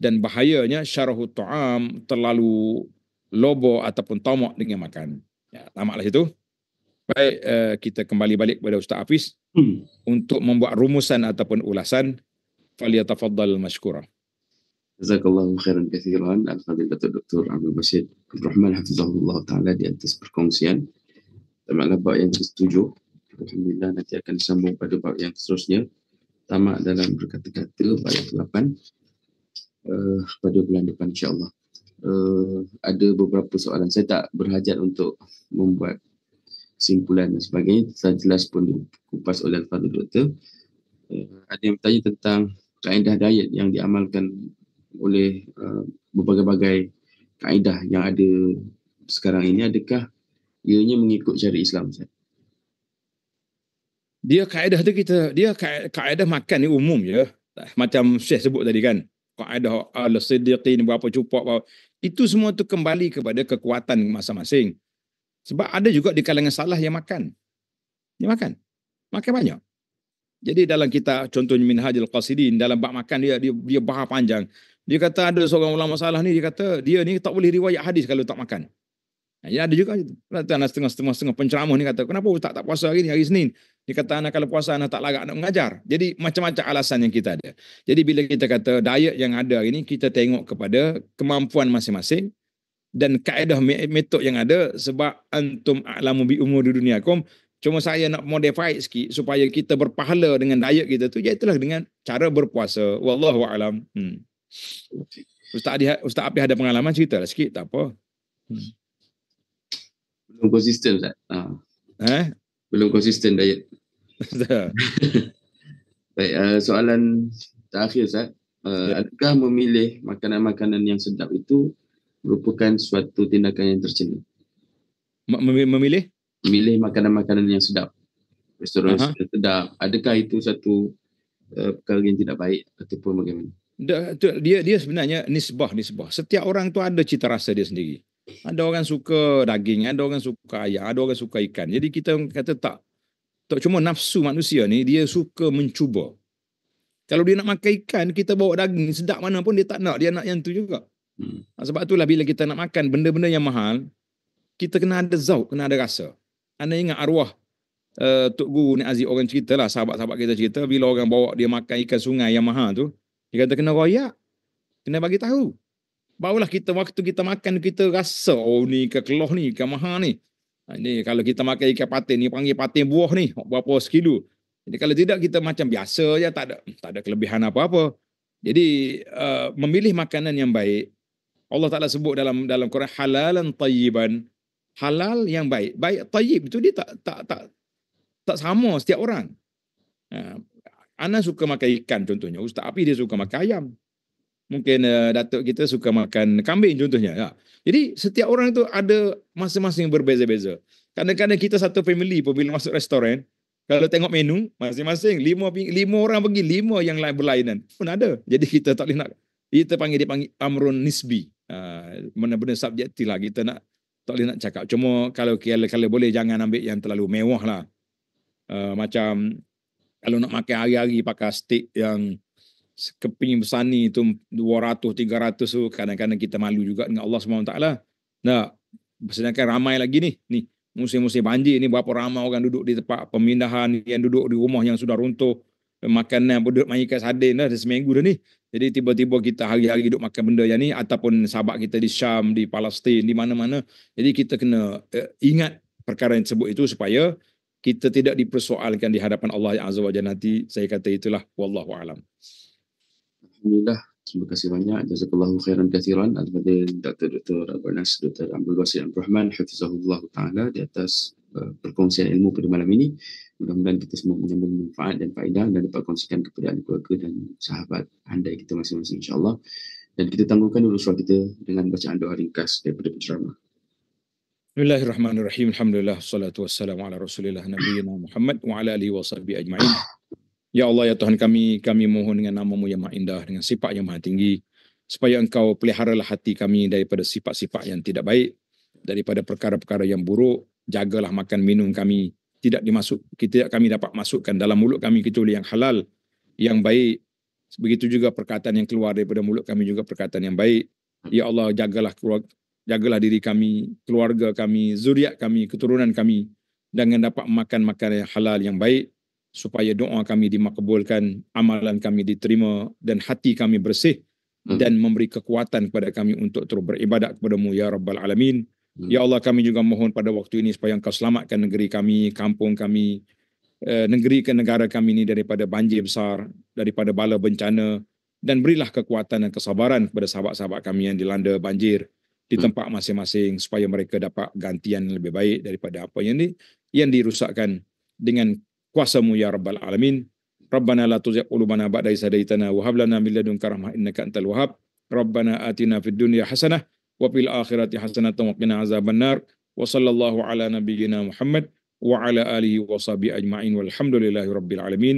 dan bahayanya syarahu ta'am, terlalu lobo ataupun tamak dengan makan. Ya, tamatlah itu. Baik, kita kembali balik kepada Ustaz Hafiz untuk membuat rumusan ataupun ulasan. Falyatafaddal mashkura. Jazakallahu khairan katsiran al-fadilatul Dr. Abdul Basit Abdul Rahman hafizahullah taala di atas perkongsian. Tamatlah bab yang ke-7. Alhamdulillah nanti akan disambung pada bab yang seterusnya. Tamat dalam berkata-kata bab yang ke-8 pada bulan depan insya-Allah. Ada beberapa soalan, saya tak berhajat untuk membuat kesimpulan dan sebagainya, telah jelas pun dikupas oleh Al-Fadhil Doktor. Ada yang bertanya tentang kaedah diet yang diamalkan oleh berbagai-bagai kaedah yang ada sekarang ini, adakah ianya mengikut syariat Islam? Dia kaedah tu kaedah makan ni umum je. Macam Syekh sebut tadi kan. Kaedah al-siddiqin, berapa cupak, itu semua tu kembali kepada kekuatan masing-masing. Sebab ada juga di kalangan salah yang makan. Dia makan banyak. Jadi dalam kita contohnya Minhajul Qasidin, dalam bab makan dia bahas panjang. Dia kata ada seorang ulama salah ni, dia kata dia ni tak boleh riwayat hadis kalau tak makan. Ya, ada juga setengah penceramah ni kata, kenapa Ustaz tak puasa hari ni, hari Senin? Dia kata, anak kalau puasa anak tak larat nak mengajar. Jadi macam-macam alasan yang kita ada. Jadi bila kita kata diet yang ada hari ni, kita tengok kepada kemampuan masing-masing dan kaedah metod yang ada, sebab antum a'lamu bi umuri dunyakum. Cuma saya nak modify sikit supaya kita berpahala dengan diet kita tu, iaitulah dengan cara berpuasa. Wallahu a'lam. Ustaz Abdi ada pengalaman, ceritalah sikit, tak apa. Belum konsisten Ustaz. Belum konsisten diet. Baik, soalan terakhir Ustaz. Adakah memilih makanan-makanan yang sedap itu merupakan suatu tindakan yang tercela? Memilih makanan-makanan yang sedap, restoran yang sedap, adakah itu satu perkara yang tidak baik ataupun bagaimana? Dia sebenarnya nisbah. Setiap orang tu ada cita rasa dia sendiri. Ada orang suka daging, ada orang suka ayam, ada orang suka ikan. Jadi kita kata tak cuma nafsu manusia ni, dia suka mencuba. Kalau dia nak makan ikan, kita bawa daging sedap mana pun dia tak nak, dia nak yang tu juga. Sebab itulah bila kita nak makan benda-benda yang mahal, kita kena ada zauk, kena ada rasa. Anda ingat arwah Tok Guru Nik Aziz orang cerita lah, sahabat-sahabat kita cerita, bila orang bawa dia makan ikan sungai yang mahal tu, dia kata kena royak, kena bagi tahu. Barulah waktu kita makan, kita rasa, oh ni ikan keloh ni, ikan mahal ni. Ini kalau kita makan ikan patin, ni panggil patin buah ni, berapa sekilo. Jadi kalau tidak, kita macam biasa je, tak ada kelebihan apa-apa. Jadi memilih makanan yang baik, Allah Ta'ala sebut dalam Quran, halalan tayyiban, halal yang baik. Baik tayyib itu dia tak sama setiap orang. Ana suka makan ikan contohnya, Ustaz Api dia suka makan ayam. Mungkin datuk kita suka makan kambing contohnya. Ya. Jadi setiap orang itu ada masing-masing berbeza-beza. Kadang-kadang kita satu family pun bila masuk restoran, kalau tengok menu masing-masing, lima orang pergi, 5 yang lain berlainan pun ada. Jadi kita tak boleh nak, dia panggil amrun nisbi. Benar-benar subjektif lah, kita tak boleh nak cakap. Cuma kalau boleh jangan ambil yang terlalu mewah lah. Macam kalau nak makan hari-hari pakai steak yang keping besar ni tu 200-300 tu, kadang-kadang kita malu juga dengan Allah SWT. Nah, sedangkan ramai lagi ni musim-musim banjir ni, berapa ramai orang duduk di tempat pemindahan, yang duduk di rumah yang sudah runtuh, makanan duduk makan ikan sardin dah seminggu dah ni. Jadi tiba-tiba kita hari-hari duduk makan benda yang ni, ataupun sahabat kita di Syam, di Palestin, di mana-mana. Jadi kita kena ingat perkara yang tersebut itu supaya kita tidak dipersoalkan di hadapan Allah Azza wa Jalla nanti. Saya kata itulah, wallahu a'lam. Alhamdulillah, terima kasih banyak. Jazakallahu khairan katsiran kepada Dr. Abanas, Dr. Abdul Basit Abdul Rahman hafizahullah taala di atas perkongsian ilmu pada malam ini. Mudah-mudahan kita semua menyambut manfaat dan faedah dan dapat kongsikan kepada ahli keluarga dan sahabat handai kita masing-masing insya-Allah. Dan kita tangguhkan dulu suara kita dengan bacaan doa ringkas daripada penceramah. Bismillahirrahmanirrahim. Alhamdulillah, salatu wassalamu ala Rasulillah nabiyina Muhammad wa ala alihi wa sahbihi ajma'in. Ya Allah, ya Tuhan kami mohon dengan nama-Mu yang maha indah, dengan sifat yang maha tinggi, supaya Engkau peliharalah hati kami daripada sifat-sifat yang tidak baik, daripada perkara-perkara yang buruk. Jagalah makan minum kami, tidak kami dapat masukkan dalam mulut kami kecuali yang halal, yang baik. Begitu juga perkataan yang keluar daripada mulut kami juga perkataan yang baik. Ya Allah, jagalah diri kami, keluarga kami, zuriat kami, keturunan kami, dengan dapat makan makanan yang halal yang baik, supaya doa kami dimakbulkan, amalan kami diterima, dan hati kami bersih, dan memberi kekuatan kepada kami untuk terus beribadat kepada-Mu, Ya Rabbal Alamin. Ya Allah, kami juga mohon pada waktu ini supaya Engkau selamatkan negeri kami, kampung kami, negeri ke negara kami ini daripada banjir besar, daripada bala bencana, dan berilah kekuatan dan kesabaran kepada sahabat-sahabat kami yang dilanda banjir di tempat masing-masing, supaya mereka dapat gantian lebih baik daripada apa yang dirusakkan dengan kuasa-Mu, Ya Rabbal Alamin. Rabbana la tuzigh qulubana ba'da idh hadaitana wa hab lana min ladunka rahmah innaka antal wahhab. Rabbana atina fid dunya hasanah wa fil akhirati hasanah wa qina azabannar. Wa sallallahu ala nabiyyina Muhammad wa ala alihi wa sahbihi ajma'in walhamdulillahi rabbil alamin.